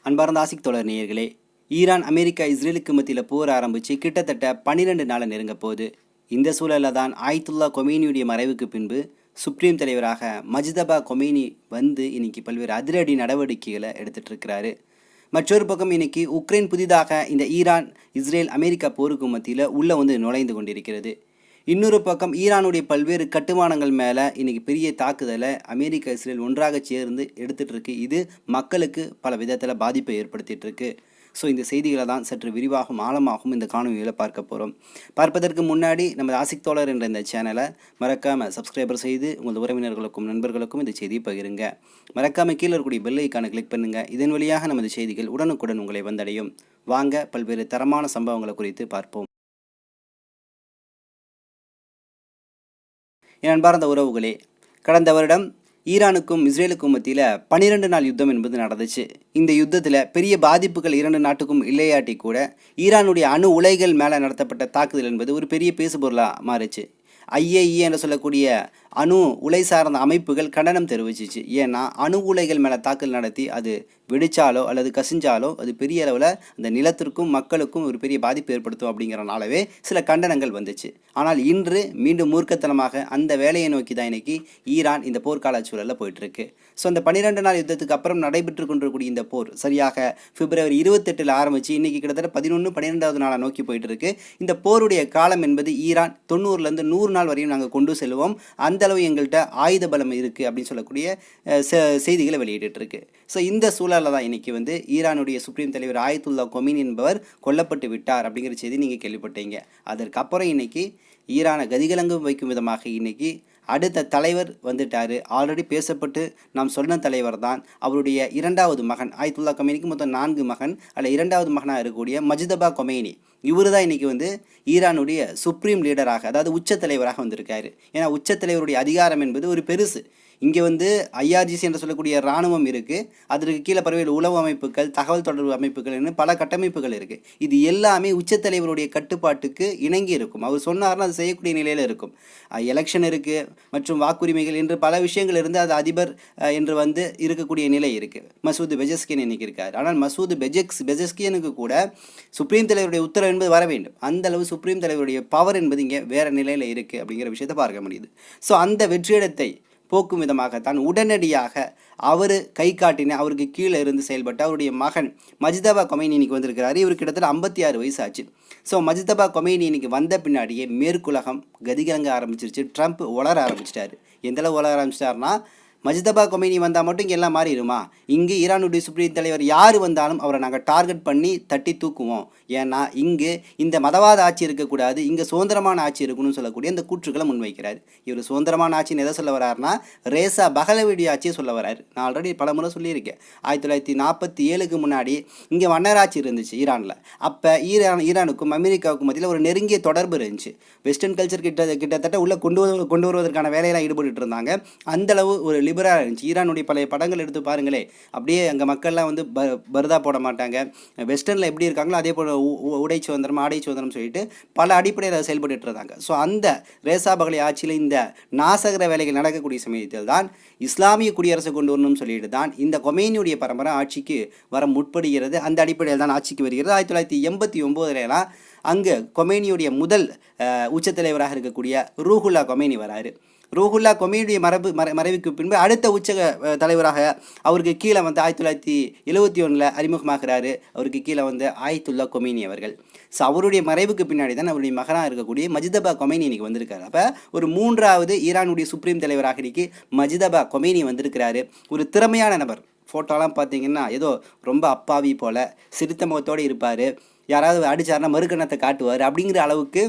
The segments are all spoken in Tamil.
அன்பார்ந்த ஆசிக் தோழர் நேயர்களே, ஈரான் அமெரிக்கா இஸ்ரேலுக்கு மத்தியில் போர் ஆரம்பித்து கிட்டத்தட்ட 12 நாளை நெருங்க போகுது. இந்த சூழலில் தான் ஆயத்துல்லா கொமேனியுடைய மறைவுக்கு பின்பு சுப்ரீம் தலைவராக மஜ்தபா கொமேனி வந்து இன்னைக்கு பல்வேறு அதிரடி நடவடிக்கைகளை எடுத்துட்டு இருக்கிறாரு. மற்றொரு பக்கம் இன்னைக்கு உக்ரைன் புதிதாக இந்த ஈரான் இஸ்ரேல் அமெரிக்கா போருக்கு மத்தியில் உள்ளே நுழைந்து கொண்டிருக்கிறது. இன்னொரு பக்கம் ஈரானுடைய பல்வேறு கட்டுமானங்கள் மேலே இன்றைக்கி பெரிய தாக்குதலை அமெரிக்கா இஸ்ரேல் ஒன்றாக சேர்ந்து எடுத்துகிட்டு இருக்கு. இது மக்களுக்கு பல விதத்தில் பாதிப்பை ஏற்படுத்திகிட்டு இருக்கு. ஸோ இந்த செய்திகளை தான் சற்று விரிவாகவும் ஆழமாகவும் இந்த காணொலியில் பார்க்க போகிறோம். பார்ப்பதற்கு முன்னாடி நமது ஆசிக் தோழர் என்ற இந்த சேனலை மறக்காமல் சப்ஸ்கிரைபர் செய்து உங்கள் உறவினர்களுக்கும் நண்பர்களுக்கும் இந்த செய்தியை பகிருங்க. மறக்காமல் கீழே இருக்கக்கூடிய பெல் ஐக்கானை கிளிக் பண்ணுங்கள். இதன் வழியாக நமது செய்திகள் உடனுக்குடன் உங்களை வந்தடையும். வாங்க பல்வேறு தரமான சம்பவங்களை குறித்து பார்ப்போம். என் அன்பார்ந்த உறவுகளே, கடந்த வருடம் ஈரானுக்கும் இஸ்ரேலுக்கும் மத்தியில் 12 நாள் யுத்தம் என்பது நடந்துச்சு. இந்த யுத்தத்தில் பெரிய பாதிப்புகள் இரண்டு நாட்டுக்கும் இல்லையாட்டி கூட ஈரானுடைய அணு உலைகள் மேலே நடத்தப்பட்ட தாக்குதல் என்பது ஒரு பெரிய பேசுபொருளாக மாறுச்சு. IAEA என்று சொல்லக்கூடிய அணு உலை சார்ந்த அமைப்புகள் கண்டனம் தெரிவிச்சிச்சு. ஏன்னா அணு உலைகள் மேலே தாக்குதல் நடத்தி அது வெடிச்சாலோ அல்லது கசிஞ்சாலோ அது பெரிய அளவில் அந்த நிலத்திற்கும் மக்களுக்கும் ஒரு பெரிய பாதிப்பு ஏற்படுத்தும் அப்படிங்கிறனாலவே சில கண்டனங்கள் வந்துச்சு. ஆனால் இன்று மீண்டும் மூர்க்கத்தனமாக அந்த வேலையை நோக்கி தான் இன்னைக்கு ஈரான் இந்த போர்க்கால சூழலில் போயிட்டுருக்கு. ஸோ அந்த 12 நாள் யுத்தத்துக்கு அப்புறம் நடைபெற்று கொண்டிருக்கூடிய இந்த போர் சரியாக பிப்ரவரி 28 ஆரம்பித்து இன்றைக்கி கிட்டத்தட்ட 12வது நாளாக நோக்கி போயிட்டு இருக்கு. இந்த போருடைய காலம் என்பது ஈரான் 90லேருந்து 100 நாள் வரையும் நாங்கள் கொண்டு செல்வோம், அந்த அளவு எங்கள்கிட்ட ஆயுத பலம் இருக்குது அப்படின்னு சொல்லக்கூடிய செய்திகளை வெளியிட்டு இருக்கு. ஸோ இந்த சூழலில் தான் இன்னைக்கு ஈரானுடைய சுப்ரீம் தலைவர் ஆயத்துல்லா கொமேனி என்பவர் கொல்லப்பட்டு விட்டார் அப்படிங்கிற செய்தி நீங்கள் கேள்விப்பட்டீங்க. அதற்கப்புறம் இன்னைக்கு ஈரானை கதிகலங்கும் வைக்கும் விதமாக இன்னைக்கு அடுத்த தலைவர் வந்துட்டார். ஆல்ரெடி பேசப்பட்டு நாம் சொன்ன தலைவர் தான் அவருடைய இரண்டாவது மகன். ஆயத்துல்லா கொமேனிக்கு மொத்தம் 4 மகன், அதில் இரண்டாவது மகனாக இருக்கக்கூடிய மஜ்தபா கொமேனி. இவர் தான் இன்றைக்கி ஈரானுடைய சுப்ரீம் லீடராக, அதாவது உச்ச தலைவராக வந்திருக்காரு. ஏன்னா உச்ச தலைவருடைய அதிகாரம் என்பது ஒரு பெருசு. இங்கே IRGC என்று சொல்லக்கூடிய இராணுவம் இருக்குது, அதற்கு கீழே பல்வேறு உளவு அமைப்புகள், தகவல் தொடர்பு அமைப்புகள்னு பல கட்டமைப்புகள் இருக்குது. இது எல்லாமே உச்சத்தலைவருடைய கட்டுப்பாட்டுக்கு இணங்கி இருக்கும். அவர் சொன்னார்னா அது செய்யக்கூடிய நிலையில் இருக்கும். எலெக்ஷன் இருக்குது மற்றும் வாக்குரிமைகள் என்று பல விஷயங்கள் இருந்து அது அதிபர் என்று இருக்கக்கூடிய நிலை இருக்குது. மசூத் பெஜஸ்கியன் இன்னைக்கு இருக்கார். ஆனால் மசூத் பெஜஸ்கியனுக்கு கூட சுப்ரீம் தலைவருடைய உத்தரவு என்பது வர வேண்டும். அந்த அளவு சுப்ரீம் தலைவருடைய பவர் என்பது இங்கே வேறு நிலையில் இருக்குது அப்படிங்கிற விஷயத்தை பார்க்க முடியுது. ஸோ அந்த வெற்றிடத்தை போக்கும் விதமாகத்தான் உடனடியாக அவர் கை காட்டின அவருக்கு கீழே இருந்து செயல்பட்ட அவருடைய மகன் மஜ்தபா கொமேனி இன்னைக்கு வந்திருக்கிறாரு. இவர் கிட்டத்தட்ட 56 வயசு ஆச்சு. ஸோ மஜ்தபா கொமேனி இன்னைக்கு வந்த பின்னாடியே மேற்குலகம் கதிகலங்க ஆரம்பிச்சிருச்சு. ட்ரம்ப் உளர ஆரம்பிச்சிட்டாரு. எந்தளவு உளர ஆரம்பிச்சிட்டாருன்னா, மஜ்தபா கொமேனி வந்தால் மட்டும் இங்கே எல்லாம் மாறிடுமா, இங்கே ஈரானுடைய சுப்ரீம் தலைவர் யார் வந்தாலும் அவரை நாங்கள் டார்கெட் பண்ணி தட்டி தூக்குவோம், ஏன்னா இங்கு இந்த மதவாத ஆட்சி இருக்கக்கூடாது, இங்கே சுதந்திரமான ஆட்சி இருக்கணும்னு சொல்லக்கூடிய அந்த கூற்றுக்களை முன்வைக்கிறார். இவர் சுதந்திரமான ஆட்சின்னு எதை சொல்ல வர்றாருன்னா, ரேசா பகலவிடி ஆட்சியை சொல்ல வர்றாரு. நான் ஆல்ரெடி பல முறை சொல்லியிருக்கேன். 1947க்கு முன்னாடி இங்கே மன்னராட்சி இருந்துச்சு ஈரானில். அப்போ ஈரானுக்கும் அமெரிக்காவுக்கும் மத்தியில் ஒரு நெருங்கிய தொடர்பு இருந்துச்சு. வெஸ்டர்ன் கல்ச்சர் கிட்டத்தட்ட உள்ளே கொண்டு வருவதற்கான வேலையெல்லாம் ஈடுபட்டு இருந்தாங்க. அந்தளவு ஒரு லிபரலாக இருந்துச்சு. ஈரானுடைய பழைய படங்கள் எடுத்து பாருங்களே, அப்படியே அங்கே மக்கள்லாம் பர்தா போட மாட்டாங்க. வெஸ்டர்னில் எப்படி இருக்காங்களோ அதே போல் உடை சுதந்திரம், ஆடை சுதந்திரம் சொல்லிட்டு பல அடிப்படையில் செயல்பட்டு இருந்தாங்க. ஸோ அந்த ரேசா பகலை ஆட்சியில் இந்த நாசகர வேலைகள் நடக்கக்கூடிய சமயத்தில் தான் இஸ்லாமிய குடியரசு கொண்டு வரணும்னு சொல்லிட்டு தான் இந்த கொமேனியுடைய பரம்பரை ஆட்சிக்கு வர முற்படுகிறது. அந்த அடிப்படையில் தான் ஆட்சிக்கு வருகிறது. 1989 அங்கே கொமேனியுடைய முதல் உச்சத்தலைவராக இருக்கக்கூடிய ரூஹுல்லா கொமேனி வராரு. ரூஹுல்லா கொமேனியுடைய மறைவுக்கு பின்பு அடுத்த உச்ச தலைவராக அவருக்கு கீழே 1971 அறிமுகமாகிறாரு. அவருக்கு கீழே ஆயத்துல்லா கொமேனி அவர்கள். ஸோ அவருடைய மறைவுக்கு பின்னாடி தான் அவருடைய மகனாக இருக்கக்கூடிய மஜ்தபா கொமேனி இன்னைக்கு வந்திருக்காரு. அப்போ ஒரு 3வது ஈரானுடைய சுப்ரீம் தலைவராக இன்னைக்கு மஜ்தபா கொமேனி வந்திருக்கிறாரு. ஒரு திறமையான நபர். ஃபோட்டோலாம் பார்த்தீங்கன்னா ஏதோ ரொம்ப அப்பாவி போல் சிரித்த முகத்தோடு இருப்பார். யாராவது அடித்தாருன்னா மறுக்கணத்தை காட்டுவார். அப்படிங்கிற அளவுக்கு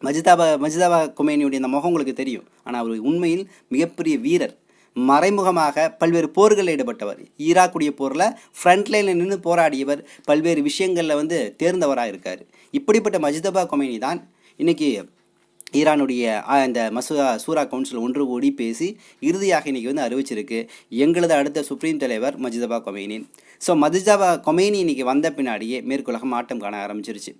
மஜ்தபா கொமேனியுடைய அந்த முகம் உங்களுக்கு தெரியும். ஆனால் அவர் உண்மையில் மிகப்பெரிய வீரர். மறைமுகமாக பல்வேறு போர்களில் ஈடுபட்டவர். ஈராக்குடைய போரில் ஃப்ரண்ட்லைனில் நின்று போராடியவர். பல்வேறு விஷயங்களில் தேர்ந்தவராக இருக்கார். இப்படிப்பட்ட மஜ்தபா கொமேனி தான் இன்றைக்கி ஈரானுடைய இந்த சூரா கவுன்சில் ஒன்று கூடி பேசி இறுதியாக இன்றைக்கி அறிவிச்சிருக்கு, எங்களது அடுத்த சுப்ரீம் தலைவர் மஜ்தபா கொமேனி. ஸோ மஜ்தபா கொமேனி இன்னைக்கு வந்த பின்னாடியே மேற்குலகம் ஆட்டம் காண ஆரம்பிச்சிருச்சு.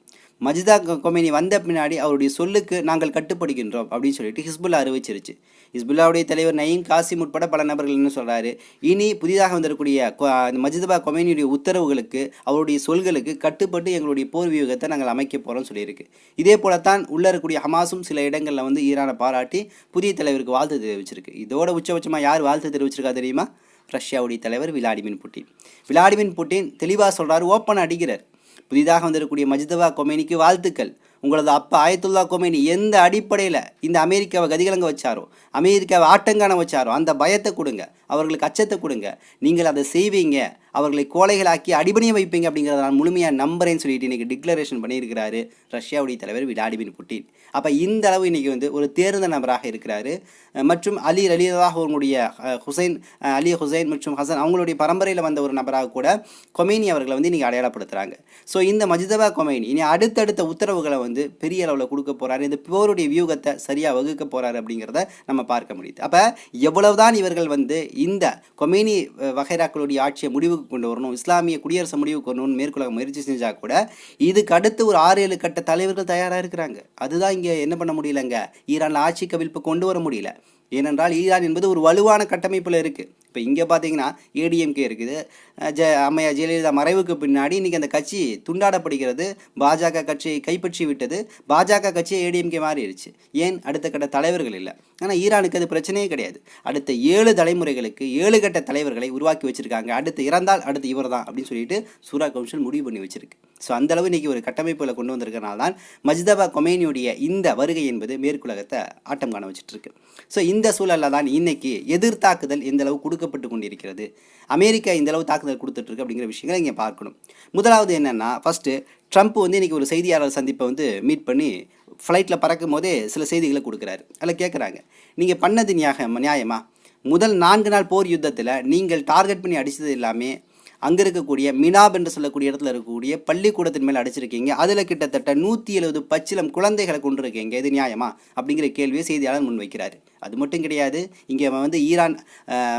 மஜிதா கொமேனி வந்த பின்னாடி அவருடைய சொல்லுக்கு நாங்கள் கட்டுப்படுகின்றோம் அப்படின்னு சொல்லிட்டு ஹிஸ்புல்லா அறிவிச்சிருச்சு. ஹிஸ்புல்லாவுடைய தலைவர் நயீம் காசிம் உட்பட பல நபர்கள் என்ன சொல்கிறாரு, இனி புதிதாக வந்திருக்கக்கூடிய மஜிதபா கொமேனியுடைய உத்தரவுகளுக்கு அவருடைய சொல்களுக்கு கட்டுப்பட்டு எங்களுடைய போர் வியூகத்தை நாங்கள் அமைக்க போகிறோம்னு சொல்லியிருக்கு. இதே போலத்தான் உள்ளே இருக்கக்கூடிய ஹமாஸும் சில இடங்களில் வந்து ஈரானை பாராட்டி புதிய தலைவருக்கு வாழ்த்து தெரிவிச்சிருக்கு. இதோட உச்சபட்சமாக யார் வாழ்த்து தெரிவிச்சிருக்கா தெரியுமா? ரஷ்யாவுடைய தலைவர் விளாடிமிர் புட்டின். விளாடிமிர் புட்டின் தெளிவாக சொல்கிறார், ஓப்பன் அடிக்கிறார். புதிதாக வந்திருக்கக்கூடிய மஜ்தபா கொமேனிக்கு வாழ்த்துக்கள். உங்களது அப்பா ஆயத்துல்லா கொமேனி எந்த அடிப்படையில் இந்த அமெரிக்காவை கதிகலங்க வச்சாரோ, அமெரிக்காவை ஆட்டங்கான வச்சாரோ, அந்த பயத்தை கொடுங்க, அவர்களுக்கு அச்சத்தை கொடுங்க, நீங்கள் அதை செய்வீங்க, அவர்களை கோழைகளாக்கி அடிபணிய வைப்பீங்க அப்படிங்கிறத நான் முழுமையாக நம்புறேன்னு சொல்லிட்டு இன்றைக்கி டிக்ளரேஷன் பண்ணியிருக்கிறாரு ரஷ்யாவுடைய தலைவர் விளாடிமிர் புட்டின். அப்போ இந்த அளவு இன்றைக்கி வந்து ஒரு தேர்ந்த நபராக இருக்கிறாரு. மற்றும் அலி அவர்களுடைய அலி ஹுசைன் மற்றும் ஹசன் அவங்களுடைய பரம்பரையில் வந்த ஒரு நபராக கூட கொமேனி அவர்களை வந்து இன்றைக்கி அடையாளப்படுத்துகிறாங்க. ஸோ இந்த மஜ்தபா கொமேனி இனி அடுத்தடுத்த உத்தரவுகளை வந்து பெரிய அளவில் கொடுக்க போகிறாரு, இந்த போருடைய வியூகத்தை சரியாக வகுக்க போகிறாரு அப்படிங்கிறத நம்ம பார்க்க முடியுது. அப்போ எவ்வளவுதான் இவர்கள் வந்து இந்த கொமேனி வகைராக்களுடைய ஆட்சியை முடிவுக்கு கொண்டு வரணும், இஸ்லாமிய குடியரசு முடிவுக்கு கொண்டு வரணும் மேற்குலக முயற்சி செஞ்சால் கூட இதுக்கு அடுத்து ஒரு 6-7 கட்ட தலைவர்கள் தயாராக இருக்கிறாங்க. அதுதான் இங்கே என்ன பண்ண முடியலங்க, ஈரானில் ஆட்சி கவிழ்ப்பு கொண்டு வர முடியல. ஏனென்றால் ஈரான் என்பது ஒரு வலுவான கட்டமைப்பில் இருக்குது. இப்போ இங்கே பார்த்தீங்கன்னா ஏடிஎம்கே இருக்குது. அம்மையா ஜெயலலிதா மறைவுக்கு பின்னாடி இன்றைக்கி அந்த கட்சி துண்டாடப்படுகிறது. பாஜக கட்சியை கைப்பற்றி விட்டது. பாஜக கட்சியை ஏடிஎம்கே மாறிடுச்சு. ஏன்? அடுத்த கட்ட தலைவர்கள் இல்லை. ஆனால் ஈரானுக்கு அது பிரச்சனையே கிடையாது. அடுத்த 7 தலைமுறைகளுக்கு 7 கட்ட தலைவர்களை உருவாக்கி வச்சுருக்காங்க. அடுத்து இறந்தால் அடுத்து இவர் தான் அப்படின்னு சொல்லிட்டு சூரா கவுன்சில் முடிவு பண்ணி வச்சுருக்கு. ஸோ அந்தளவு இன்றைக்கி ஒரு கட்டமைப்பில் கொண்டு வந்திருக்கனால தான் மஜ்தபா கொமேனியுடைய இந்த வருகை என்பது மேற்குலகத்தை ஆட்டம் காண வச்சுட்ருக்கு. ஸோ இந்த சூழலில் தான் இன்றைக்கி எதிர்த்தாக்குதல் எந்தளவு கொடுக்கப்பட்டு கொண்டிருக்கிறது, அமெரிக்கா இந்தளவு தாக்குதல் கொடுத்துட்ருக்கு அப்படிங்கிற விஷயங்களை இங்கே பார்க்கணும். முதலாவது என்னென்னா, ஃபஸ்ட்டு ட்ரம்ப் வந்து இன்றைக்கி ஒரு செய்தியாளர் சந்திப்பை வந்து மீட் பண்ணி ஃப்ளைட்டில் பறக்கும் போதே சில செய்திகளை கொடுக்குறாரு. அதில் கேட்குறாங்க, நீங்கள் பண்ணது நியாயமா? முதல் 4 நாள் போர் யுத்தத்தில் நீங்கள் டார்கெட் பண்ணி அடித்தது எல்லாமே அங்கே இருக்கக்கூடிய மினாப் என்று சொல்லக்கூடிய இடத்துல இருக்கக்கூடிய பள்ளிக்கூடத்தின் மேலே அடிச்சிருக்கீங்க. அதில் கிட்டத்தட்ட 170 பச்சிலம் குழந்தைகளை கொண்டிருக்கீங்க. இது நியாயமா அப்படிங்கிற கேள்வியை செய்தியாளர் முன்வைக்கிறார். அது மட்டும் கிடையாது, இங்கே வந்து ஈரான்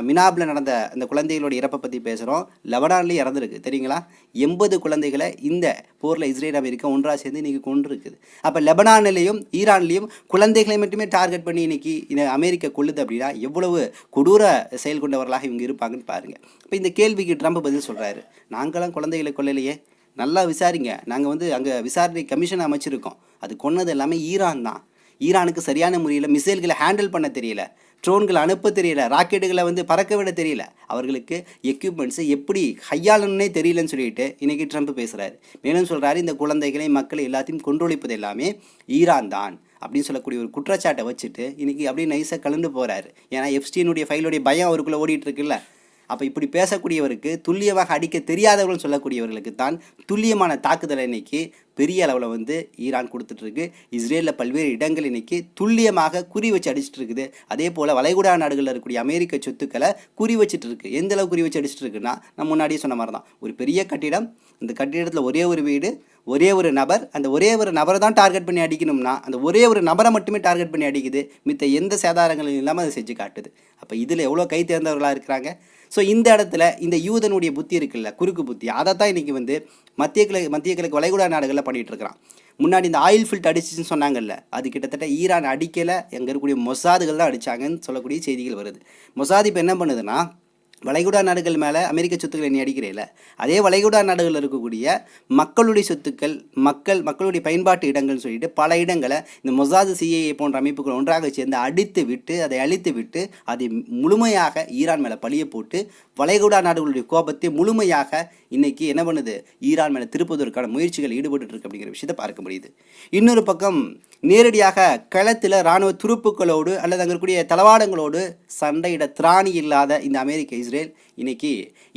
மினாபில் நடந்த அந்த குழந்தைகளோட இறப்பை பற்றி பேசுகிறோம். லெபனான்லேயும் இறந்துருக்கு தெரியுங்களா? 80 குழந்தைகளை இந்த போரில் இஸ்ரேல் அமெரிக்கா ஒன்றாக சேர்ந்து இன்றைக்கி கொண்டிருக்குது. அப்போ லெபனான்லேயும் ஈரான்லேயும் குழந்தைகளை மட்டுமே டார்கெட் பண்ணி இன்றைக்கி இந்த அமெரிக்கா கொள்ளுது அப்படின்னா எவ்வளவு கொடூர செயல் கொண்டவர்களாக இவங்க இருப்பாங்கன்னு பாருங்கள். இப்போ இந்த கேள்விக்கு ட்ரம்ப் பதில் சொல்கிறாரு, நாங்களாம் குழந்தைகளை கொள்ளலையே, நல்லா விசாரிங்க, நாங்கள் வந்து அங்கே விசாரணை கமிஷன் அமைச்சிருக்கோம், அது கொன்னது எல்லாமே ஈரான் தான். ஈரானுக்கு சரியான முறையில் மிசைல்களை ஹேண்டில் பண்ண தெரியல, ட்ரோன்களை அனுப்ப தெரியல, ராக்கெட்டுகளை வந்து பறக்க விட தெரியல, அவர்களுக்கு எக்யூப்மெண்ட்ஸை எப்படி கையாளணுன்னே தெரியலன்னு சொல்லிட்டு இன்றைக்கி ட்ரம்ப் பேசுகிறாரு. மேலும் சொல்கிறாரு, இந்த குழந்தைகளை மக்களை எல்லாத்தையும் கொன்றொழிப்பது எல்லாமே ஈரான் தான் அப்படின்னு சொல்லக்கூடிய ஒரு குற்றச்சாட்டை வச்சுட்டு இன்றைக்கி அப்படியே நைஸாக கலந்து போகிறாரு. ஏன்னா எப்ஸ்டீனுடைய ஃபைலுடைய பயம் அவருக்குள்ளே ஓடிட்டுருக்குல்ல. அப்போ இப்படி பேசக்கூடியவருக்கு, துல்லியமாக அடிக்க தெரியாதவர்கள் சொல்லக்கூடியவர்களுக்கு தான் துல்லியமான தாக்குதலை இன்றைக்கி பெரிய அளவில் வந்து ஈரான் கொடுத்துட்ருக்கு. இஸ்ரேலில் பல்வேறு இடங்கள் இன்றைக்கி துல்லியமாக குறி வச்சு அடிச்சுட்டு இருக்குது. அதே போல் வளைகுடா நாடுகளில் இருக்கக்கூடிய அமெரிக்க சொத்துக்களை குறி வச்சுட்டு இருக்கு. எந்த அளவு குறி வச்சு அடிச்சுட்டு இருக்குன்னா, நான் முன்னாடியே சொன்ன மாதிரி தான், ஒரு பெரிய கட்டிடம், இந்த கட்டிடத்தில் ஒரே ஒரு வீடு, ஒரே ஒரு நபர், அந்த ஒரே ஒரு நபரை தான் டார்கெட் பண்ணி அடிக்கணும்னா அந்த ஒரே ஒரு நபரை மட்டுமே டார்கெட் பண்ணி அடிக்குது. மித்த எந்த சேதாரங்களும் இல்லாமல் அதை செஞ்சு காட்டுது. அப்போ இதில் எவ்வளோ கை தேர்ந்தவர்களாக இருக்கிறாங்க. ஸோ இந்த இடத்துல இந்த யூதனுடைய புத்தி இருக்குல்ல, குறுக்கு புத்தி, அதை தான் இன்றைக்கி வந்து மத்திய கிழக்கு வளைகுடா நாடுகளில் பண்ணிகிட்டு இருக்கிறான். முன்னாடி இந்த ஆயில் ஃபில்ட் அடிச்சுன்னு சொன்னாங்கல்ல, அது கிட்டத்தட்ட ஈரான் அடிக்கலை, அங்கே இருக்கக்கூடிய மொசாதுகள் தான் அடித்தாங்கன்னு சொல்லக்கூடிய செய்திகள் வருது. மொசாது இப்போ என்ன பண்ணுதுன்னா, வளைகுடா நாடுகள் மேலே அமெரிக்க சொத்துக்களை நீ அடிக்கிறேல, அதே வளைகுடா நாடுகளில் இருக்கக்கூடிய மக்களுடைய சொத்துக்கள், மக்களுடைய பயன்பாட்டு இடங்கள்னு சொல்லிட்டு பல இடங்களை இந்த மொசாது சிஏஏ போன்ற அமைப்புகள் ஒன்றாக சேர்ந்து அதை அழித்து விட்டு அதை முழுமையாக ஈரான் மேலே பழிய போட்டு வளைகுடா நாடுகளுடைய கோபத்தை முழுமையாக இன்றைக்கி என்ன பண்ணுது, ஈரான் மேலே திருப்புவதற்கான முயற்சிகள் ஈடுபட்டு இருக்கு அப்படிங்கிற விஷயத்தை பார்க்க முடியுது. இன்னொரு பக்கம் நேரடியாக களத்தில் இராணுவ துருப்புக்களோடு அல்லது அங்கே இருக்கக்கூடிய தளவாடங்களோடு சண்டையிட திராணி இல்லாத இந்த அமெரிக்க இஸ்ரேல் இன்னைக்கு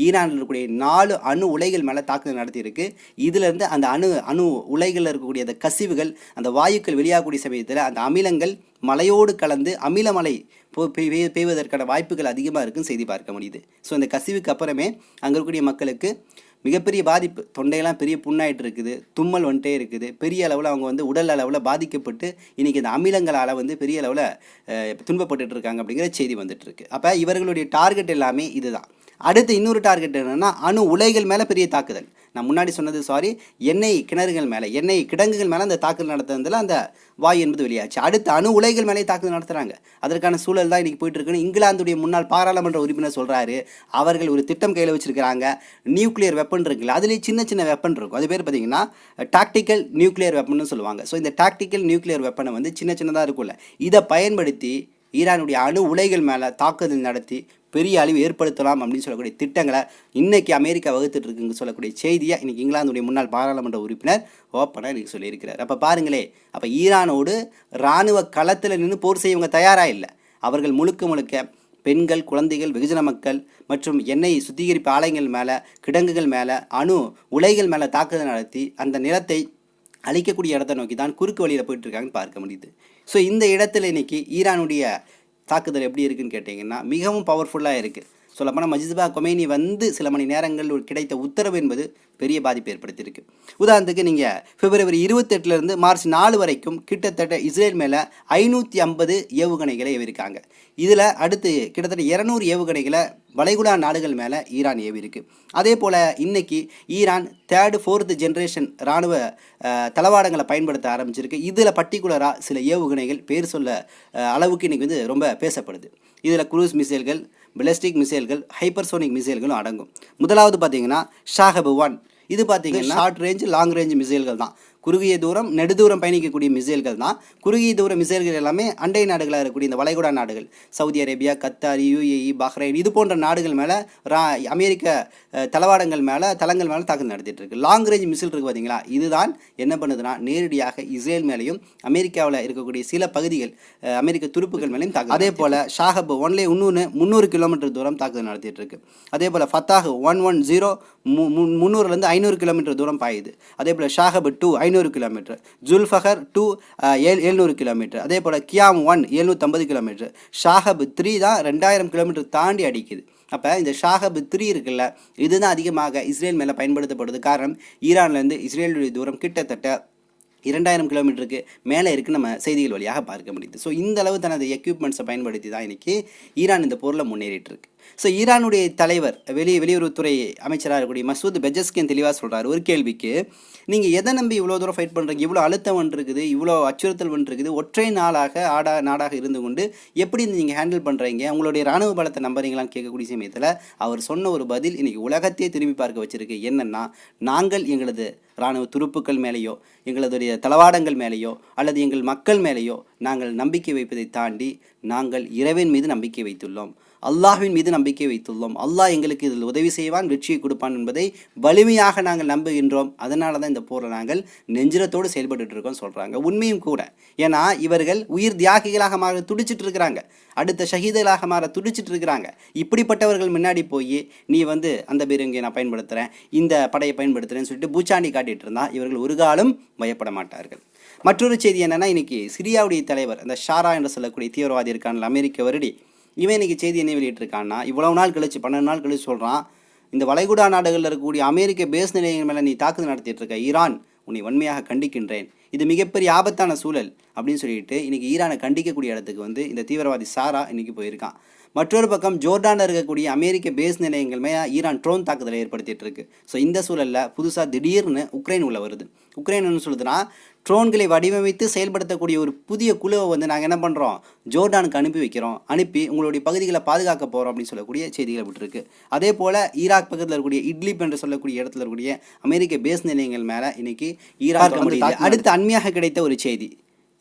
ஈரானில் இருக்கக்கூடிய 4 அணு உலைகள் மேலே தாக்குதல் நடத்தியிருக்கு. இதிலேருந்து அந்த அணு உலைகளில் இருக்கக்கூடிய அந்த கசிவுகள், அந்த வாயுக்கள் வெளியாகக்கூடிய சமயத்தில் அந்த அமிலங்கள் மலையோடு கலந்து அமிலமலை பெய்வதற்கான வாய்ப்புகள் அதிகமாக இருக்குன்னு செய்தி பார்க்க முடியுது. ஸோ இந்த கசிவுக்கு அப்புறமே அங்கே இருக்கக்கூடிய மக்களுக்கு மிகப்பெரிய பாதிப்பு, தொண்டையெல்லாம் பெரிய புண்ணாயிட்டு இருக்குது, தும்மல் வந்துட்டே இருக்குது, பெரிய அளவில் அவங்க வந்து உடல் அளவில் பாதிக்கப்பட்டு இன்றைக்கி இந்த அமிலங்களால் வந்து பெரிய அளவில் துன்பப்பட்டு இருக்காங்க அப்படிங்கிற செய்தி வந்துட்டு இருக்கு. அப்போ இவர்களுடைய டார்கெட் எல்லாமே இதுதான். அடுத்து இன்னொரு டார்கெட் என்னென்னா அணு உலைகள் மேலே பெரிய தாக்குதல். நான் முன்னாடி சொன்னது எண்ணெய் கிணறுகள் மேலே, எண்ணெய் கிடங்குகள் மேலே அந்த தாக்குதல் நடத்துறதுல அந்த வாயு என்பது வெளியாச்சு. அடுத்து அணு உலைகள் மேலே தாக்குதல் நடத்துகிறாங்க. அதற்கான சூழல் தான் இன்றைக்கி போயிட்டுருக்குன்னு இங்கிலாந்துடைய முன்னாள் பாராளுமன்ற உறுப்பினர் சொல்கிறாரு. அவர்கள் ஒரு திட்டம் கையில் வச்சுருக்கிறாங்க. நியூக்ளியர் வெப்பன் இருக்குல்ல, அதுலேயே சின்ன சின்ன வெப்பன் இருக்கும். அது பேர் பார்த்திங்கன்னா டாக்டிக்கல் நியூக்ளியர் வெப்பன்னு சொல்லுவாங்க. ஸோ இந்த டாக்டிக்கல் நியூக்ளியர் வெப்பனை வந்து சின்ன சின்னதாக இருக்கும்ல, இதை பயன்படுத்தி ஈரானுடைய அணு உலைகள் மேலே தாக்குதல் நடத்தி பெரிய அழிவு ஏற்படுத்தலாம் அப்படின்னு சொல்லக்கூடிய திட்டங்களை இன்றைக்கி அமெரிக்கா வகுத்துட்டு இருக்குன்னு சொல்லக்கூடிய செய்தியை இன்றைக்கி இங்கிலாந்துடைய முன்னாள் பாராளுமன்ற உறுப்பினர் ஓப்பனாக இன்றைக்கி சொல்லியிருக்கிறார். அப்போ பாருங்களே, அப்போ ஈரானோடு இராணுவ களத்தில் நின்று போர் செய்ய இவங்க தயாராக இல்லை. அவர்கள் முழுக்க முழுக்க பெண்கள், குழந்தைகள், வெகுஜன மக்கள் மற்றும் எண்ணெய் சுத்திகரிப்பு ஆலைகள் மேலே, கிடங்குகள் மேலே, அணு உலைகள் மேலே தாக்குதல் நடத்தி அந்த நிலத்தை அழிக்கக்கூடிய இடத்தை நோக்கி தான் குறுக்கு வழியில் போயிட்டுருக்காங்கன்னு பார்க்க முடியுது. ஸோ இந்த இடத்துல இன்றைக்கி ஈரானுடைய தாக்குதல் எப்படி இருக்குதுன்னு கேட்டிங்கன்னா மிகவும் பவர்ஃபுல்லாக இருக்குது. சொல்லப்போனால் மஜித்பா கொமேனி வந்து சில மணி நேரங்கள் கிடைத்த உத்தரவு என்பது பெரிய பாதிப்பு ஏற்படுத்தியிருக்கு. உதாரணத்துக்கு நீங்கள் பிப்ரவரி 28 மார்ச் 4 வரைக்கும் கிட்டத்தட்ட இஸ்ரேல் மேலே 550 ஏவுகணைகளை ஏவிருக்காங்க. இதில் அடுத்து கிட்டத்தட்ட 200 ஏவுகணைகளை வளைகுடா நாடுகள் மேலே ஈரான் ஏவிருக்கு. அதே போல் இன்றைக்கி ஈரான் 3rd 4th ஜென்ரேஷன் இராணுவ தளவாடங்களை பயன்படுத்த ஆரம்பிச்சிருக்கு. இதில் பர்டிகுலராக சில ஏவுகணைகள் பேர் சொல்ல அளவுக்கு இன்றைக்கி வந்து ரொம்ப பேசப்படுது. இதில் குரூஸ் மிசைல்கள், பெலஸ்டிக் மிசைல்கள், ஹைப்பர்சோனிக் மிசைல்களும் அடங்கும். முதலாவது பார்த்தீங்கன்னா ஷாஹப் 1. இது பார்த்தீங்கன்னா ஷார்ட் ரேஞ்ச், லாங் ரேஞ்ச் மிசைல்கள் தான். குறுகிய தூரம், நெடுதூரம் பயணிக்கக்கூடிய மிசைல்கள் தான். குறுகிய தூர மிசைல்கள் எல்லாமே அண்டை நாடுகளாக இருக்கக்கூடிய இந்த வளைகுடா நாடுகள், Saudi Arabia, Qatar, UAE, Bahrain, இது போன்ற நாடுகள் மேலே அமெரிக்க தளவாடங்கள் மேலே, தளங்கள் மேலே தாக்குதல் நடத்திட்டு இருக்கு. லாங் ரேஞ்ச் மிசைல் இருக்குது பார்த்தீங்களா, இதுதான் என்ன பண்ணுதுன்னா நேரடியாக இஸ்ரேல் மேலேயும் அமெரிக்காவில் இருக்கக்கூடிய சில பகுதிகள் அமெரிக்க துருப்புகள் மேலேயும் தாக்குது. அதே போல் ஷாஹப் 1 இன்னொன்று 300 கிலோமீட்டர் தூரம் தாக்குதல் நடத்திட்டு இருக்கு. அதே போல் ஃபத்தாஹ் 110 300 500 கிலோமீட்டர் தூரம் பாயுது. அதே போல் ஷாஹப் 2 500 கிலோமீட்டர், ஜுல்ஃபகர் 2 700 கிலோமீட்டர், அதே போல் கியாம் 1 750 கிலோமீட்டர், ஷாஹப் 3 தான் 2000 கிலோமீட்டர் தாண்டி அடிக்குது. அப்போ இந்த ஷாஹப் 3 இருக்குல்ல, இதுதான் அதிகமாக இஸ்ரேல் மேலே பயன்படுத்தப்படுது. காரணம் ஈரான்லேருந்து இஸ்ரேலுடைய தூரம் கிட்டத்தட்ட 2000 கிலோமீட்டருக்கு மேலே இருக்குது, நம்ம செய்திகள் வழியாக பார்க்க முடியுது. ஸோ இந்த அளவு தனது எக்யூப்மெண்ட்ஸை பயன்படுத்தி தான் இன்றைக்கி ஈரான் இந்த போரில் முன்னேறிட்டுருக்கு. ஸோ ஈரானுடைய தலைவர் வெளியுறவுத்துறை அமைச்சராக இருக்கக்கூடிய மசூத் பெஜஸ்கியன் தெளிவாக சொல்கிறார் ஒரு கேள்விக்கு, நீங்கள் எதை நம்பி இவ்வளோ தூரம் ஃபைட் பண்ணுறீங்க, இவ்வளோ அழுத்தம் இருக்குது, இவ்வளோ அச்சுறுத்தல் இருக்குது, ஒற்றை நாடாக இருந்து கொண்டு எப்படி நீங்கள் ஹேண்டில் பண்ணுறீங்க, உங்களுடைய இராணுவ பலத்தை நம்புறீங்களான்னு கேட்கக்கூடிய சமயத்தில் அவர் சொன்ன ஒரு பதில் இன்றைக்கி உலகத்தையே திரும்பி பார்க்க வச்சுருக்கு. என்னென்னா, நாங்கள் எங்களது இராணுவ துருப்புக்கள் மேலேயோ, எங்களதுடைய தளவாடங்கள் மேலேயோ அல்லது எங்கள் மக்கள் மேலேயோ நாங்கள் நம்பிக்கை வைப்பதை தாண்டி நாங்கள் இறைவன் மீது நம்பிக்கை வைத்துள்ளோம், அல்லாஹ்வின் மீது நம்பிக்கை வைத்துள்ளோம். அல்லாஹ் எங்களுக்கு இதில் உதவி செய்வான், வெற்றியை கொடுப்பான் என்பதை வலிமையாக நாங்கள் நம்புகின்றோம். அதனால தான் இந்த போரில் நாங்கள் நெஞ்சிரத்தோடு செயல்பட்டு இருக்கோம் சொல்கிறாங்க. உண்மையும் கூட. ஏன்னா இவர்கள் உயிர் தியாகிகளாக மாற துடிச்சிட்டு இருக்கிறாங்க, அடுத்த ஷஹீதுகளாக மாற துடிச்சிட்டு இருக்கிறாங்க. இப்படிப்பட்டவர்கள் முன்னாடி போய் நீ வந்து அந்த பீரங்கியை நான் பயன்படுத்துகிறேன், இந்த படையை பயன்படுத்துகிறேன்னு சொல்லிட்டு பூச்சாண்டி காட்டிகிட்டு இருந்தால் இவர்கள் ஒரு காலம் பயப்பட மாட்டார்கள். மற்றொரு செய்தி என்னென்னா, இன்றைக்கி சிரியாவுடைய தலைவர் அந்த ஷாரா என்று சொல்லக்கூடிய தீவிரவாதி இருக்கான்ல, அமெரிக்க வருடி, இவன் இன்றைக்கி செய்தி என்ன வெளியிட்டிருக்கான்னா, இவ்வளவு நாள் கழிச்சு 12 நாள் கழிச்சு சொல்கிறான், இந்த வளைகுடா நாடுகளில் இருக்கக்கூடிய அமெரிக்க பேஸ் நிலையங்கள் மேலே நீ தாக்குதல் நடத்திட்டு இருக்க ஈரான், உன்னை வன்மையாக கண்டிக்கின்றேன், இது மிகப்பெரிய ஆபத்தான சூழல் அப்படின்னு சொல்லிட்டு இன்றைக்கி ஈரானை கண்டிக்கக்கூடிய இடத்துக்கு வந்து இந்த தீவிரவாதி சாரா இன்றைக்கி போயிருக்கான். மற்றொரு பக்கம் ஜோர்டானில் இருக்கக்கூடிய அமெரிக்க பேஸ் நிலையங்கள் மேலே ஈரான் ட்ரோன் தாக்குதலை ஏற்படுத்திட்டு இருக்கு. ஸோ இந்த சூழலில் புதுசாக திடீர்னு உக்ரைன் உள்ள வருது. உக்ரைன் என்ன சொல்லுதுன்னா, ட்ரோன்களை வடிவமைத்து செயல்படுத்தக்கூடிய ஒரு புதிய குழுவை வந்து நாங்கள் என்ன பண்ணுறோம், ஜோர்டானுக்கு அனுப்பி வைக்கிறோம், அனுப்பி உங்களுடைய பகுதிகளை பாதுகாக்க போகிறோம் அப்படின்னு சொல்லக்கூடிய செய்திகளை விட்டுருக்கு. அதே போல் ஈராக் பக்கத்தில் இருக்கக்கூடிய இட்லிப் என்று சொல்லக்கூடிய இடத்துல இருக்கக்கூடிய அமெரிக்க பேஸ் நிலையங்கள் மேலே இன்றைக்கி ஈராக் அடுத்து அண்மையாக கிடைத்த ஒரு செய்தி,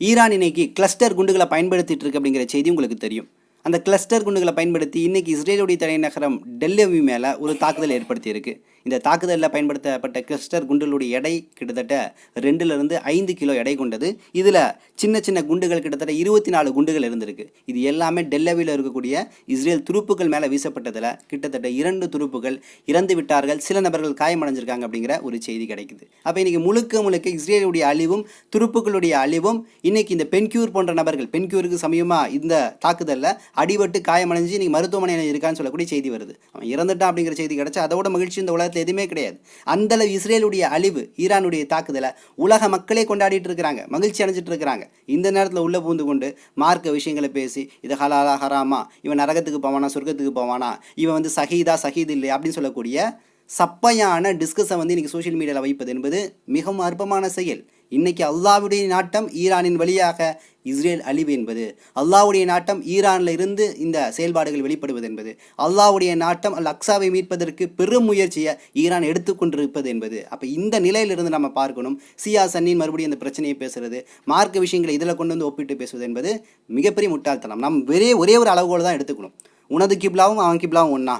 ஈரான் இன்றைக்கி கிளஸ்டர் குண்டுகளை பயன்படுத்திட்டு இருக்கு அப்படிங்கிற செய்தி உங்களுக்கு தெரியும். அந்த கிளஸ்டர் குண்டுகளை பயன்படுத்தி இன்றைக்கி இஸ்ரேலுடைய தலைநகரம் டெல்லவி மேலே ஒரு தாக்குதல் ஏற்படுத்தியிருக்கு. இந்த தாக்குதலில் பயன்படுத்தப்பட்ட கிளஸ்டர் குண்டுகளுடைய எடை கிட்டத்தட்ட 2 to 5 கிலோ எடை கொண்டது. இதில் சின்ன சின்ன குண்டுகள் கிட்டத்தட்ட 24 குண்டுகள் இருந்திருக்கு. இது எல்லாமே டெல்லவியில் இருக்கக்கூடிய இஸ்ரேல் துருப்புக்கள் மேலே வீசப்பட்டதில் கிட்டத்தட்ட 2 துருப்புகள் இறந்து விட்டார்கள், சில நபர்கள் காயமடைஞ்சிருக்காங்க அப்படிங்கிற ஒரு செய்தி கிடைக்குது. அப்போ இன்றைக்கி முழுக்க இஸ்ரேலுடைய அழிவும் துருப்புக்களுடைய அழிவும் இன்றைக்கி இந்த பென்க்யூர் போன்ற நபர்கள், பென்க்யூருக்கு சமயமாக இந்த தாக்குதலில் அடிபட்டு காயமடைஞ்சு இன்றைக்கி மருத்துவமனையில் இருக்கான்னு சொல்லக்கூடிய செய்தி வருது. அவன் இறந்துட்டான் அப்படிங்கிற செய்தி கிடச்சா அதோட மகிழ்ச்சி இந்த உலகத்தில் எதுவுமே கிடையாது. அந்தளவு இஸ்ரேலுடைய அழிவு, ஈரானுடைய தாக்குதலை உலக மக்களே கொண்டாடிட்டு இருக்கிறாங்க, மகிழ்ச்சி அடைஞ்சிட்டு இருக்கிறாங்க. இந்த நேரத்தில் உள்ளே பூந்து கொண்டு மார்க்க விஷயங்களை பேசி இது ஹலாலா ஹராமா, இவன் நரகத்துக்கு போவானா சொர்க்கத்துக்கு போவானா, இவன் சஹீதா சஹீத் இல்லை அப்படின்னு சொல்லக்கூடிய சப்பையான டிஸ்கஸை இன்றைக்கி சோஷியல் மீடியாவில் வைப்பது என்பது மிகவும் அற்பமான செயல். இன்றைக்கி அல்லாஹ்வுடைய நாட்டம் ஈரானின் வழியாக இஸ்ரேல் அழிவு என்பது, அல்லாஹ்வுடைய நாட்டம் ஈரானில் இருந்து இந்த செயல்பாடுகள் வெளிப்படுவது என்பது, அல்லாஹ்வுடைய நாட்டம் அல் அக்ஸாவை மீட்பதற்கு பெரும் முயற்சியை ஈரான் எடுத்துக்கொண்டிருப்பது என்பது. அப்போ இந்த நிலையிலிருந்து நம்ம பார்க்கணும். சியா சன்னின் மறுபடியும் அந்த பிரச்சனையை பேசுகிறது, மார்க்க விஷயங்களை இதில் கொண்டு ஒப்பிட்டு பேசுவது என்பது மிகப்பெரிய முட்டாள்தனம். நம்ம ஒரே ஒரு அளவுகோல் தான் எடுத்துக்கணும். உனது கிப்லாவும் அவன் கிப்லாவும் ஒன்றா,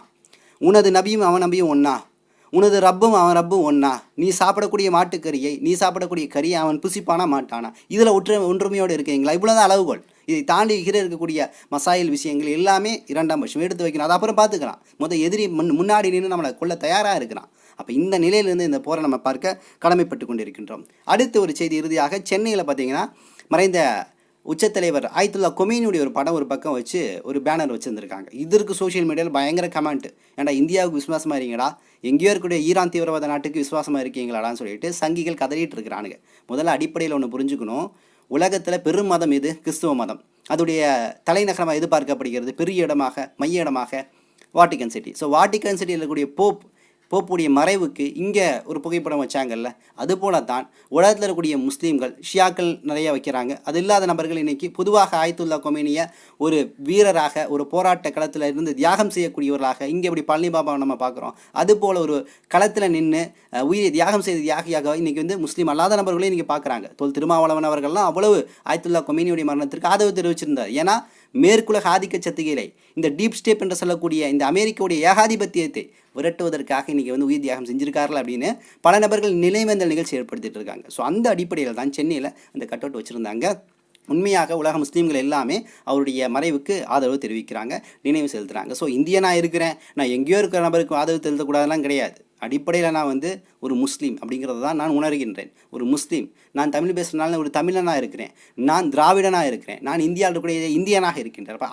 உனது நபியும் அவன் நபியும் ஒன்றா, உனது ரப்பும் அவன் ரப்பும் ஒன்றா, நீ சாப்பிடக்கூடிய மாட்டுக்கறியை நீ சாப்பிடக்கூடிய கறியை அவன் புசிப்பானா மாட்டானா, இதில் ஒன்றுமையோடு இருக்கீங்களா? இவ்வளோதான் அளவுகோல். இதை தாண்டி இருக்கக்கூடிய மசாயில் விஷயங்கள் எல்லாமே இரண்டாம் பட்சம் எடுத்து வைக்கணும். அது அப்புறம் பார்த்துக்கலாம். எதிரி முன்னாடி நின்று நம்மளை கொள்ள தயாராக இருக்கிறான். அப்போ இந்த நிலையிலிருந்து இந்த போரை நம்ம பார்க்க கடமைப்பட்டு கொண்டிருக்கின்றோம். அடுத்த ஒரு செய்தி இறுதியாக சென்னையில் பார்த்தீங்கன்னா மறைந்த உச்சத்தலைவர் ஆயத்துல்லா கொமேனியுடைய ஒரு படம் ஒரு பக்கம் வச்சு ஒரு பேனர் வச்சுருந்துருக்காங்க. இதற்கு சோஷியல் மீடியாவில் பயங்கர கமெண்ட், ஏன்டா இந்தியாவுக்கு விசுவாசமாக இருக்கீங்களா, எங்கேயோ இருக்கக்கூடிய ஈரான் தீவிரவாத நாட்டுக்கு விசுவாசமாக இருக்கீங்களாடான்னு சொல்லிட்டு சங்கிகள் கதறிட்டு இருக்கிறானுங்க. முதல்ல அடிப்படையில் ஒன்று புரிஞ்சுக்கணும். உலகத்தில் பெரும் மதம் எது? கிறிஸ்துவ மதம். அதோடைய தலைநகரமாக எது பார்க்கப்படுகிறது? பெரிய இடமாக, மைய இடமாக வாட்டிக்கன் சிட்டி. ஸோ வாட்டிக்கன் சிட்டியில் இருக்கக்கூடிய போப்புடைய மறைவுக்கு இங்கே ஒரு புகைப்படம் வச்சாங்கல்ல, அதுபோல தான் உலகத்தில் இருக்கக்கூடிய முஸ்லீம்கள் ஷியாக்கள் நிறைய வைக்கிறாங்க. அது இல்லாத நபர்கள் இன்றைக்கி பொதுவாக ஆயத்துல்லா கொமேனியை ஒரு வீரராக, ஒரு போராட்ட களத்தில் இருந்து தியாகம் செய்யக்கூடியவர்களாக இங்கே இப்படி பழனி பாபா நம்ம பார்க்குறோம். அதுபோல் ஒரு களத்தில் நின்று உயிரை தியாகம் செய்த தியாகியாக இன்றைக்கி முஸ்லீம் அல்லாத நபர்களையும் இன்றைக்கி பார்க்குறாங்க. திருமாவளவன் அவர்கள்லாம் அவ்வளவு ஆயத்துல்லா கொமேனியுடைய மரணத்திற்கு ஆதரவு தெரிவிச்சிருந்தார். ஏன்னா மேற்குலக ஆதிக்க சக்திகளை, இந்த டீப் ஸ்டேப் என்று சொல்லக்கூடிய இந்த அமெரிக்காவுடைய ஏகாதிபத்தியத்தை விரட்டுவதற்காக இன்றைக்கி உயிர் தியாகம் செஞ்சுருக்கார்கள் அப்படின்னு பல நபர்கள் நினைவேந்தல் நிகழ்ச்சி ஏற்படுத்திட்டு இருக்காங்க. ஸோ அந்த அடிப்படையில் தான் சென்னையில் அந்த கட் அவுட் வச்சுருந்தாங்க. உண்மையாக உலக முஸ்லீம்கள் எல்லாமே அவருடைய மறைவுக்கு ஆதரவு தெரிவிக்கிறாங்க, நினைவு செலுத்துகிறாங்க. ஸோ இந்தியனாக இருக்கிறேன், நான் எங்கேயோ இருக்கிற நபருக்கு ஆதரவு செலுத்தக்கூடாதுலாம் கிடையாது. அடிப்படையில் நான் ஒரு முஸ்லீம் அப்படிங்கிறத தான் நான் உணர்கின்றேன். ஒரு முஸ்லீம், நான் தமிழ் பேசுகிறதுனால ஒரு தமிழனாக இருக்கிறேன், நான் திராவிடனாக இருக்கிறேன், நான் இந்தியாவில் இருக்கக்கூடிய இந்தியனாக இருக்கின்றேன். அப்போ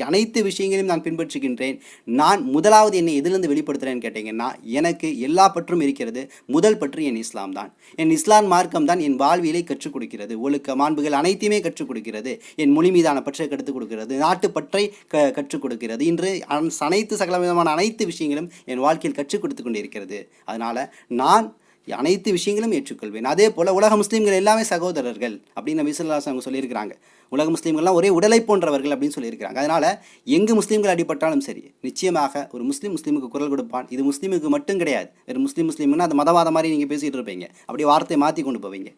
அனைத்து விஷயங்களையும் நான் பின்பற்றுகின்றேன். நான் முதலாவது என்னை எதிலிருந்து வெளிப்படுத்துகிறேன்னு கேட்டிங்கன்னா எனக்கு எல்லா பற்றும் இருக்கிறது. முதல் பற்று என் இஸ்லாம் தான். என் இஸ்லாம் மார்க்கம் தான் என் வாழ்வியலை கற்றுக் கொடுக்கிறது. ஒழுக்க மாண்புகள் அனைத்தையுமே கற்றுக் கொடுக்கிறது. என் மொழி மீதான பற்றை கற்றுக் கொடுக்கிறது, நாட்டுப்பற்றை கற்றுக் கொடுக்கிறது. இன்று அனைத்து சகல விதமான அனைத்து விஷயங்களும் என் வாழ்க்கையில் கற்றுக் கொடுத்து கொண்டிருக்கிறது. அதனால் நான் அனைத்து விஷயங்களும் ஏற்றுக்கொள்வேன். அதே போல் உலக முஸ்லீம்கள் எல்லாமே சகோதரர்கள் அப்படின்னு நபி ஸல்லல்லாஹு அலைஹி வஸல்லம் அவங்க சொல்லியிருக்கிறாங்க. உலக முஸ்லீம்கள்லாம் ஒரே உடலை போன்றவர்கள் அப்படின்னு சொல்லியிருக்கிறாங்க. அதனால் எங்கு முஸ்லீம்கள் அடிபட்டாலும் சரி, நிச்சயமாக ஒரு முஸ்லீமுக்கு குரல் கொடுப்பான். இது முஸ்லீமுக்கு மட்டும் கிடையாது. வெறும் முஸ்லீம்னா அது மதவாத மாதிரி நீங்கள் பேசிகிட்டு இருப்பீங்க, அப்படியே வார்த்தையை மாற்றி கொண்டு போவீங்க.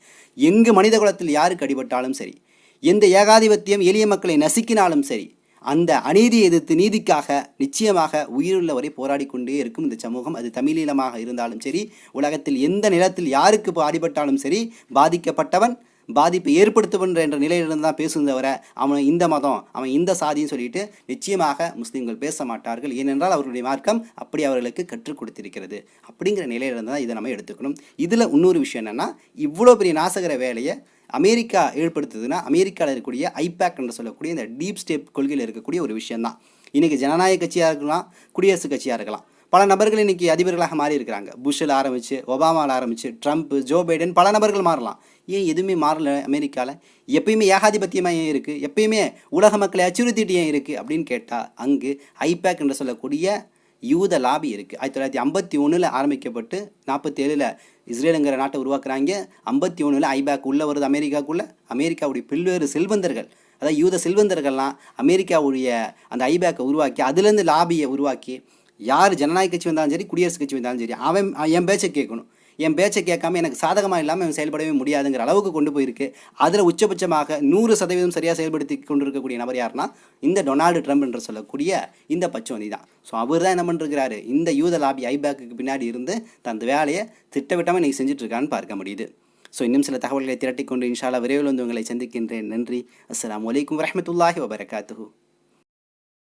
எங்கு மனித குலத்தில் யாருக்கு அடிபட்டாலும் சரி, எந்த ஏகாதிபத்தியம் எளிய மக்களை நசுக்கினாலும் சரி, அந்த அநீதியை எதிர்த்து நீதிக்காக நிச்சயமாக உயிருள்ளவரை போராடி கொண்டே இருக்கும் இந்த சமூகம். அது தமிழீழமாக இருந்தாலும் சரி, உலகத்தில் எந்த நிலத்தில் யாருக்கு அடிபட்டாலும் சரி, பாதிக்கப்பட்டவன் பாதிப்பை ஏற்படுத்துவன்ற என்ற நிலையிலிருந்து தான் பேசுகிறவரை அவன் இந்த மதம், அவன் இந்த சாதின்னு சொல்லிட்டு நிச்சயமாக முஸ்லீம்கள் பேச மாட்டார்கள். ஏனென்றால் அவர்களுடைய மார்க்கம் அப்படி அவர்களுக்கு கற்றுக் கொடுத்திருக்கிறது. அப்படிங்கிற நிலையிலிருந்து தான் இதை நம்ம எடுத்துக்கணும். இதில் இன்னொரு விஷயம் என்னென்னா, இவ்வளோ பெரிய நாசகர வேலையை அமெரிக்கா ஏற்படுத்துதுன்னா அமெரிக்காவில் இருக்கக்கூடிய ஐபேக் என்று சொல்லக்கூடிய இந்த டீப் ஸ்டேப் கொள்கையில் இருக்கக்கூடிய ஒரு விஷயந்தான். இன்றைக்கி ஜனநாயக கட்சியாக இருக்கலாம், குடியரசுக் கட்சியாக இருக்கலாம், பல நபர்கள் இன்றைக்கி அதிபர்களாக மாறி இருக்கிறாங்க. புஷ்ஷில் ஆரம்பித்து, ஒபாமாவில் ஆரம்பித்து, ட்ரம்ப், ஜோ பைடன், பல நபர்கள் மாறலாம். ஏன் எதுவுமே மாறல அமெரிக்காவில்? எப்பயுமே ஏகாதிபத்தியமாக ஏன் இருக்குது? எப்பயுமே உலக மக்களை அச்சுறுத்திட்டு ஏன் இருக்குது அப்படின்னு கேட்டால், அங்கு ஐபேக் என்று சொல்லக்கூடிய யூத லாபி இருக்குது. 1951 ஆரம்பிக்கப்பட்டு 47 இஸ்ரேலுங்கிற நாட்டை உருவாக்குறாங்க. 51 ஐபேக் உள்ளே வருது அமெரிக்காவுக்குள்ளே. அமெரிக்காவுடைய பல்வேறு செல்வந்தர்கள், அதாவது யூத செல்வந்தர்கள்லாம் அமெரிக்காவுடைய அந்த ஐபேக்கை உருவாக்கி, அதுலேருந்து லாபியை உருவாக்கி, யார் ஜனநாயக கட்சி வந்தாலும் சரி, குடியரசுக் கட்சி வந்தாலும் சரி, அவன் என் பேச்சை கேட்கணும். என் பேச்சை கேட்காம எனக்கு சாதகமாக இல்லாமல் அவன் செயல்படவே முடியாதுங்கிற அளவுக்கு கொண்டு போயிருக்கு. அதில் உச்சபட்சமாக 100% சரியாக செயல்படுத்தி கொண்டிருக்கக்கூடிய நபர் யாருன்னா இந்த டொனால்டு ட்ரம்ப் என்று சொல்லக்கூடிய இந்த பச்சோந்தி தான். ஸோ அவர் தான் என்ன பண்ணிருக்கிறாரு, இந்த யூத லாபி ஐபேக்கு பின்னாடி இருந்து தன் வேலையை திட்டவட்டமாக இன்றைக்கி செஞ்சுட்ருக்கான்னு பார்க்க முடியுது. ஸோ இன்னும் சில தகவல்களை திரட்டிக்கொண்டு இன்ஷா அல்லாஹ் விரைவில் உங்களை சந்திக்கின்றேன். நன்றி. அஸ்ஸலாமு அலைக்கும் வரஹ்மத்துல்லாஹி வபரகாத்துஹு.